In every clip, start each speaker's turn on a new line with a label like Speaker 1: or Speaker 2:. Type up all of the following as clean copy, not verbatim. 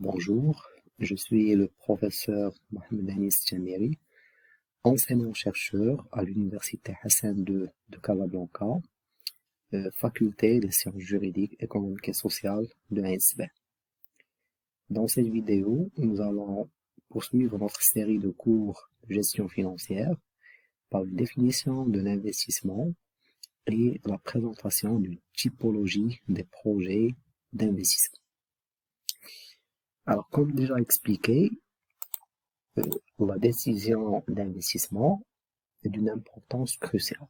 Speaker 1: Bonjour, je suis le professeur Mohamed Anis Jamiri, enseignant-chercheur à l'Université Hassan II de Casablanca, faculté des sciences juridiques, économiques et sociales de l'ASB. Dans cette vidéo, nous allons poursuivre notre série de cours de gestion financière par une définition de l'investissement et la présentation d'une typologie des projets d'investissement. Alors, comme déjà expliqué, la décision d'investissement est d'une importance cruciale.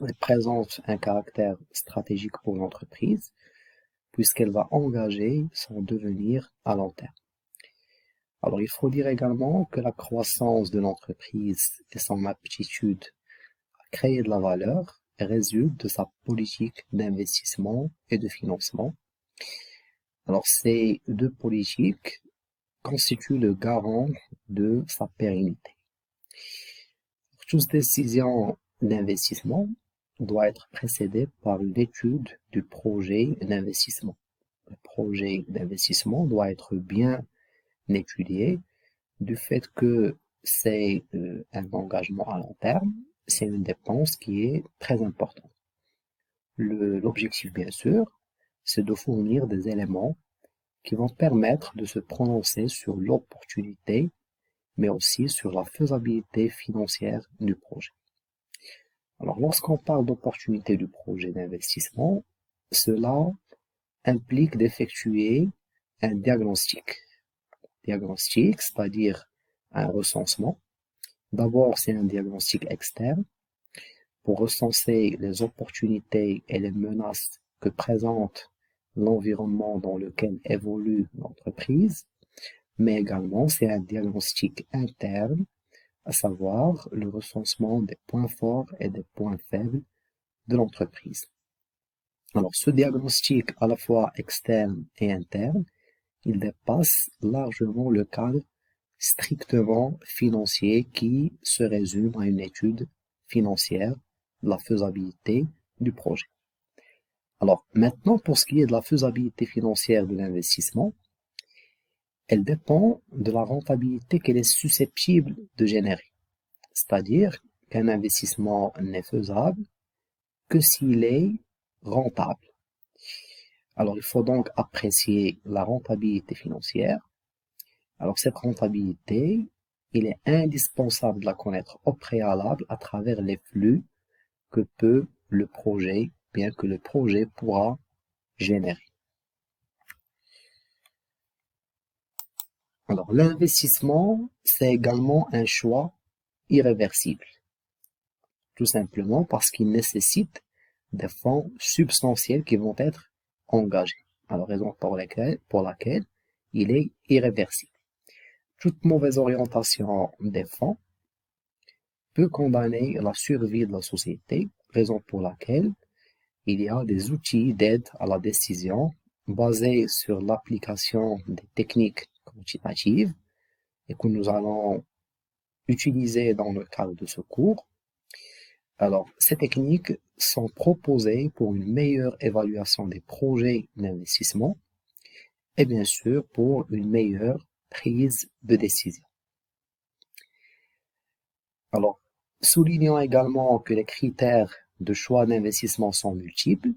Speaker 1: Elle présente un caractère stratégique pour l'entreprise puisqu'elle va engager son devenir à long terme. Alors, il faut dire également que la croissance de l'entreprise et son aptitude à créer de la valeur résulte de sa politique d'investissement et de financement. Alors, ces deux politiques constituent le garant de sa pérennité. Toute décision d'investissement doit être précédée par une étude du projet d'investissement. Le projet d'investissement doit être bien étudié du fait que c'est un engagement à long terme, c'est une dépense qui est très importante. L'objectif, bien sûr, c'est de fournir des éléments qui vont permettre de se prononcer sur l'opportunité, mais aussi sur la faisabilité financière du projet. Alors, lorsqu'on parle d'opportunité du projet d'investissement, cela implique d'effectuer un diagnostic. Diagnostic, c'est-à-dire un recensement. D'abord, c'est un diagnostic externe pour recenser les opportunités et les menaces que présente l'environnement dans lequel évolue l'entreprise, mais également c'est un diagnostic interne, à savoir le recensement des points forts et des points faibles de l'entreprise. Alors, ce diagnostic à la fois externe et interne, il dépasse largement le cadre strictement financier qui se résume à une étude financière de la faisabilité du projet. Alors, maintenant, pour ce qui est de la faisabilité financière de l'investissement, elle dépend de la rentabilité qu'elle est susceptible de générer. C'est-à-dire qu'un investissement n'est faisable que s'il est rentable. Alors, il faut donc apprécier la rentabilité financière. Alors, cette rentabilité, il est indispensable de la connaître au préalable à travers les flux que peut le projet, bien que le projet pourra générer. Alors, l'investissement, c'est également un choix irréversible. Tout simplement parce qu'il nécessite des fonds substantiels qui vont être engagés. Alors, raison pour laquelle il est irréversible. Toute mauvaise orientation des fonds peut condamner la survie de la société, raison pour laquelle il y a des outils d'aide à la décision basés sur l'application des techniques quantitatives et que nous allons utiliser dans le cadre de ce cours. Alors, ces techniques sont proposées pour une meilleure évaluation des projets d'investissement et bien sûr pour une meilleure prise de décision. Alors, soulignons également que les critères de choix d'investissement sont multiples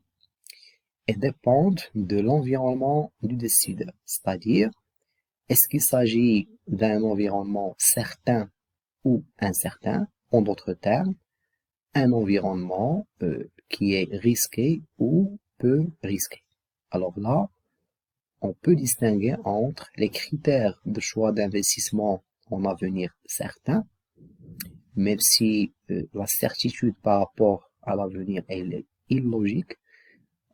Speaker 1: et dépendent de l'environnement du décideur, c'est-à-dire est-ce qu'il s'agit d'un environnement certain ou incertain, en d'autres termes, un environnement qui est risqué ou peu risqué. Alors là, on peut distinguer entre les critères de choix d'investissement en avenir certain, même si la certitude par rapport à l'avenir est illogique,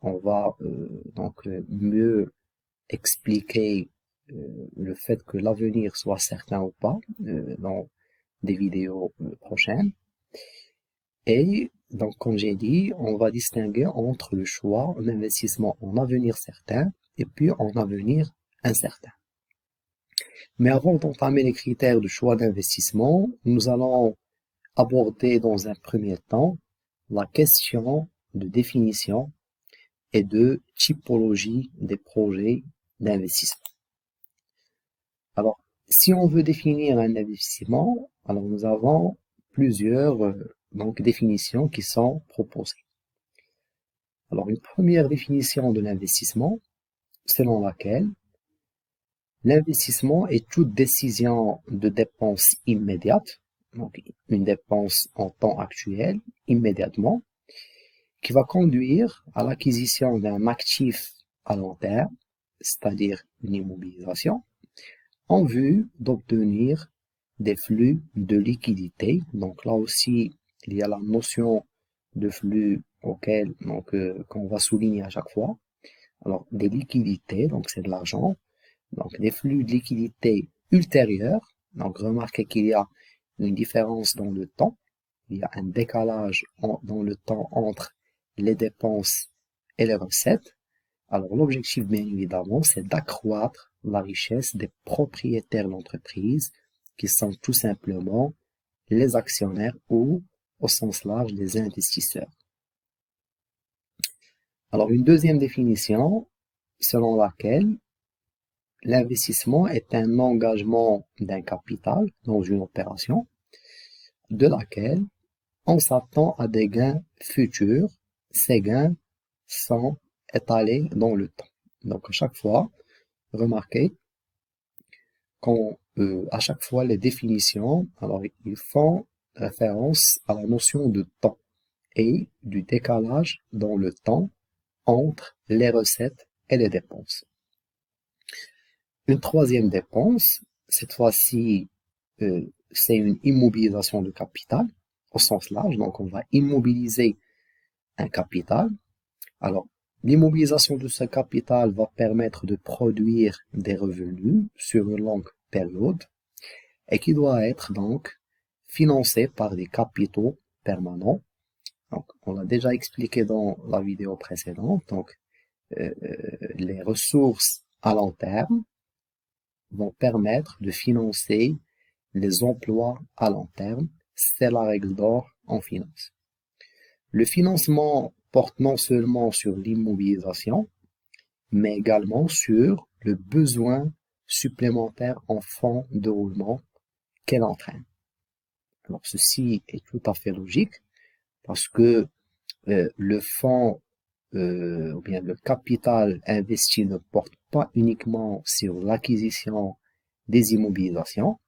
Speaker 1: on va donc mieux expliquer le fait que l'avenir soit certain ou pas dans des vidéos prochaines. Et donc, comme j'ai dit, on va distinguer entre le choix d'investissement en avenir certain et puis en avenir incertain. Mais avant d'entamer les critères de choix d'investissement, nous allons aborder dans un premier temps la question de définition et de typologie des projets d'investissement. Alors, si on veut définir un investissement, alors nous avons plusieurs définitions qui sont proposées. Alors, une première définition de l'investissement, selon laquelle l'investissement est toute décision de dépense immédiate, donc une dépense en temps actuel, immédiatement, qui va conduire à l'acquisition d'un actif à long terme, c'est-à-dire une immobilisation, en vue d'obtenir des flux de liquidité. Donc là aussi, il y a la notion de flux qu'on va souligner à chaque fois. Alors, des liquidités, donc c'est de l'argent, donc des flux de liquidité ultérieurs. Donc, remarquez qu'il y a une différence dans le temps. Il y a un décalage dans le temps entre les dépenses et les recettes. Alors, l'objectif, bien évidemment, c'est d'accroître la richesse des propriétaires d'entreprise, qui sont tout simplement les actionnaires ou, au sens large, les investisseurs. Alors, une deuxième définition, selon laquelle l'investissement est un engagement d'un capital dans une opération, de laquelle on s'attend à des gains futurs. Ces gains sont étalés dans le temps. Donc, à chaque fois, remarquez à chaque fois, les définitions, alors, ils font référence à la notion de temps et du décalage dans le temps entre les recettes et les dépenses. Une troisième dépense, cette fois-ci, c'est une immobilisation de capital au sens large. Donc, on va immobiliser un capital. Alors, l'immobilisation de ce capital va permettre de produire des revenus sur une longue période et qui doit être donc financé par des capitaux permanents. Donc, on l'a déjà expliqué dans la vidéo précédente. Donc, les ressources à long terme vont permettre de financer les emplois à long terme. C'est la règle d'or en finance. Le financement porte non seulement sur l'immobilisation, mais également sur le besoin supplémentaire en fonds de roulement qu'elle entraîne. Alors ceci est tout à fait logique parce que le fonds ou bien le capital investi ne porte pas uniquement sur l'acquisition des immobilisations,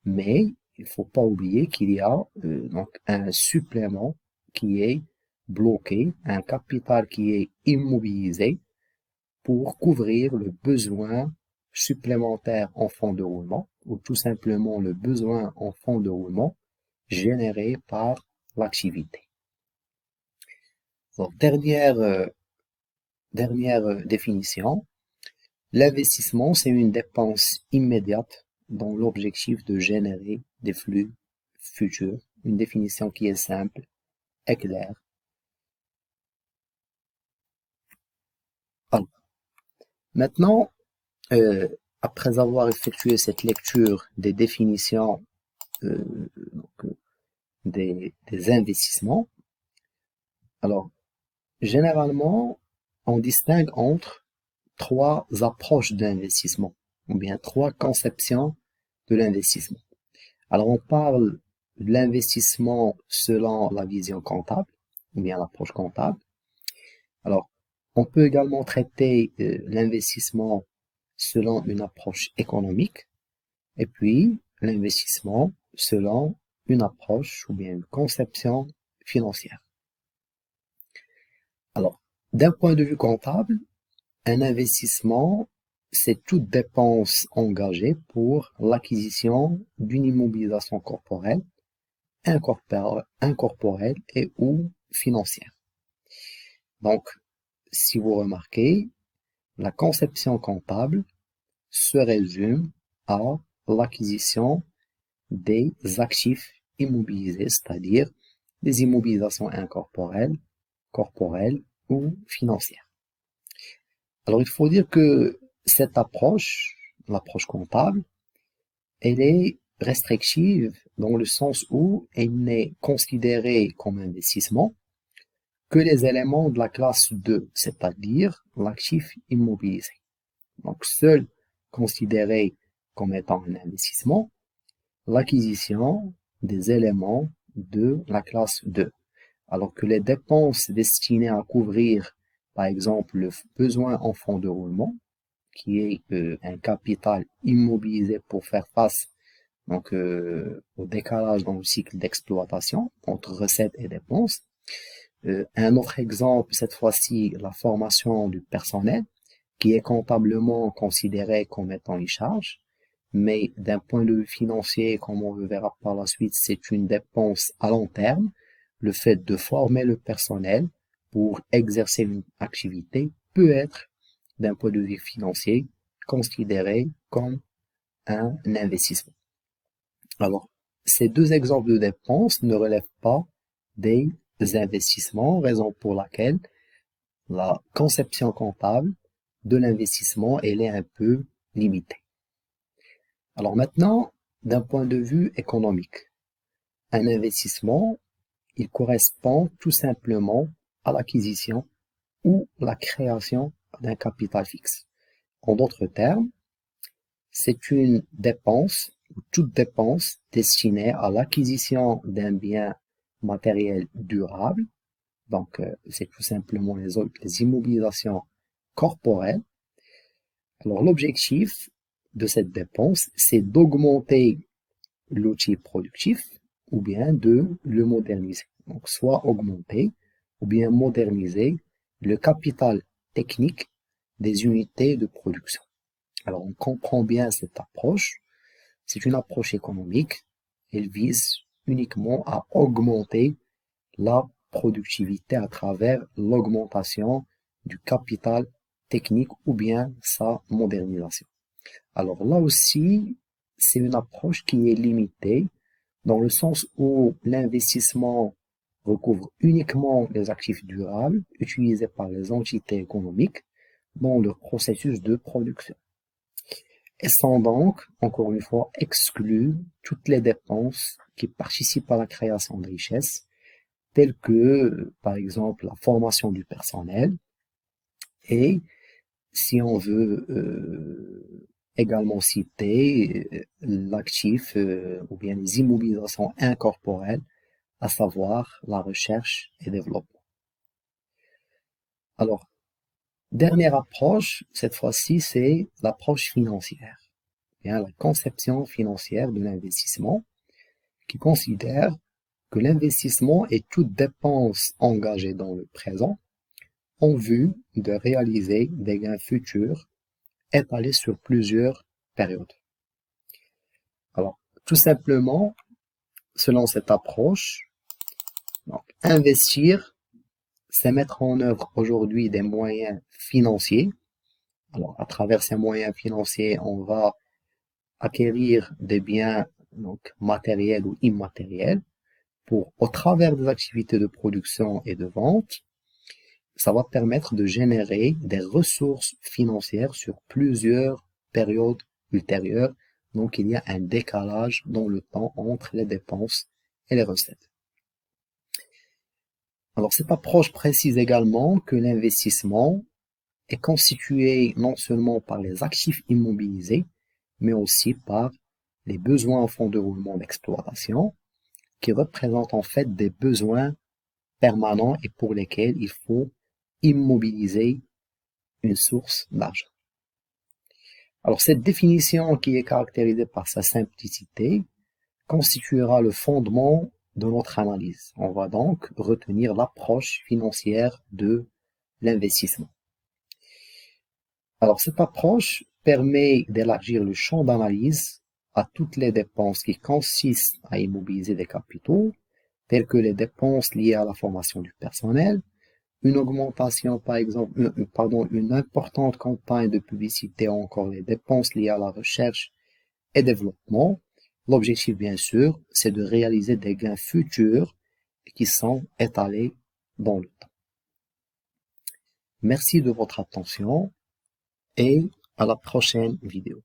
Speaker 1: mais il faut pas oublier qu'il y a donc un supplément qui est bloqué, un capital qui est immobilisé pour couvrir le besoin supplémentaire en fonds de roulement ou tout simplement le besoin en fonds de roulement généré par l'activité. Donc, dernière définition, l'investissement, c'est une dépense immédiate dont l'objectif de générer des flux futurs. Une définition qui est simple et claire. Alors, maintenant, après avoir effectué cette lecture des définitions des investissements, alors, généralement, on distingue entre trois approches d'investissement, ou bien trois conceptions de l'investissement. Alors, on parle de l'investissement selon la vision comptable, ou bien l'approche comptable. Alors, on peut également traiter l'investissement selon une approche économique, et puis l'investissement selon une approche ou bien une conception financière. Alors, d'un point de vue comptable, un investissement, c'est toute dépense engagée pour l'acquisition d'une immobilisation corporelle, incorporelle et ou financière. Donc, si vous remarquez, la conception comptable se résume à l'acquisition des actifs immobilisés, c'est-à-dire des immobilisations incorporelles, corporelles ou financières. Alors, il faut dire que cette approche, l'approche comptable, elle est restrictive dans le sens où elle n'est considérée comme investissement que les éléments de la classe 2, c'est-à-dire l'actif immobilisé. Donc, seuls considérés comme étant un investissement l'acquisition des éléments de la classe 2, alors que les dépenses destinées à couvrir, par exemple, le besoin en fonds de roulement, qui est un capital immobilisé pour faire face au décalage dans le cycle d'exploitation entre recettes et dépenses. Un autre exemple, cette fois-ci, la formation du personnel, qui est comptablement considéré comme étant une charge, mais d'un point de vue financier, comme on le verra par la suite, c'est une dépense à long terme. Le fait de former le personnel pour exercer une activité peut être, d'un point de vue financier, considéré comme un investissement. Alors, ces deux exemples de dépenses ne relèvent pas des investissements, raison pour laquelle la conception comptable de l'investissement, elle est un peu limitée. Alors maintenant, d'un point de vue économique, un investissement, il correspond tout simplement à l'acquisition ou la création d'un capital fixe. En d'autres termes, c'est une dépense, ou toute dépense destinée à l'acquisition d'un bien matériel durable. Donc, c'est tout simplement les immobilisations corporelles. Alors, l'objectif de cette dépense, c'est d'augmenter l'outil productif ou bien de le moderniser. Donc, soit augmenter ou bien moderniser le capital technique des unités de production. Alors, on comprend bien cette approche. C'est une approche économique. Elle vise uniquement à augmenter la productivité à travers l'augmentation du capital technique ou bien sa modernisation. Alors là aussi, c'est une approche qui est limitée dans le sens où l'investissement recouvre uniquement les actifs durables utilisés par les entités économiques dans leur processus de production. Et sont donc, encore une fois, exclues toutes les dépenses qui participent à la création de richesses, telles que, par exemple, la formation du personnel et, si on veut également citer l'actif ou bien les immobilisations incorporelles, à savoir la recherche et développement. Alors, dernière approche, cette fois-ci, c'est l'approche financière, bien la conception financière de l'investissement, qui considère que l'investissement est toute dépense engagée dans le présent en vue de réaliser des gains futurs étalés sur plusieurs périodes. Alors, tout simplement, selon cette approche, donc, investir, c'est mettre en œuvre aujourd'hui des moyens financiers. Alors, à travers ces moyens financiers, on va acquérir des biens donc matériels ou immatériels pour, au travers des activités de production et de vente, ça va permettre de générer des ressources financières sur plusieurs périodes ultérieures. Donc, il y a un décalage dans le temps entre les dépenses et les recettes. Alors, cette approche précise également que l'investissement est constitué non seulement par les actifs immobilisés, mais aussi par les besoins en fonds de roulement d'exploitation, qui représentent en fait des besoins permanents et pour lesquels il faut immobiliser une source d'argent. Alors cette définition qui est caractérisée par sa simplicité constituera le fondement de notre analyse. On va donc retenir l'approche financière de l'investissement. Alors cette approche permet d'élargir le champ d'analyse à toutes les dépenses qui consistent à immobiliser des capitaux, telles que les dépenses liées à la formation du personnel, une augmentation, par exemple, une importante campagne de publicité ou encore les dépenses liées à la recherche et développement. L'objectif, bien sûr, c'est de réaliser des gains futurs qui sont étalés dans le temps. Merci de votre attention et à la prochaine vidéo.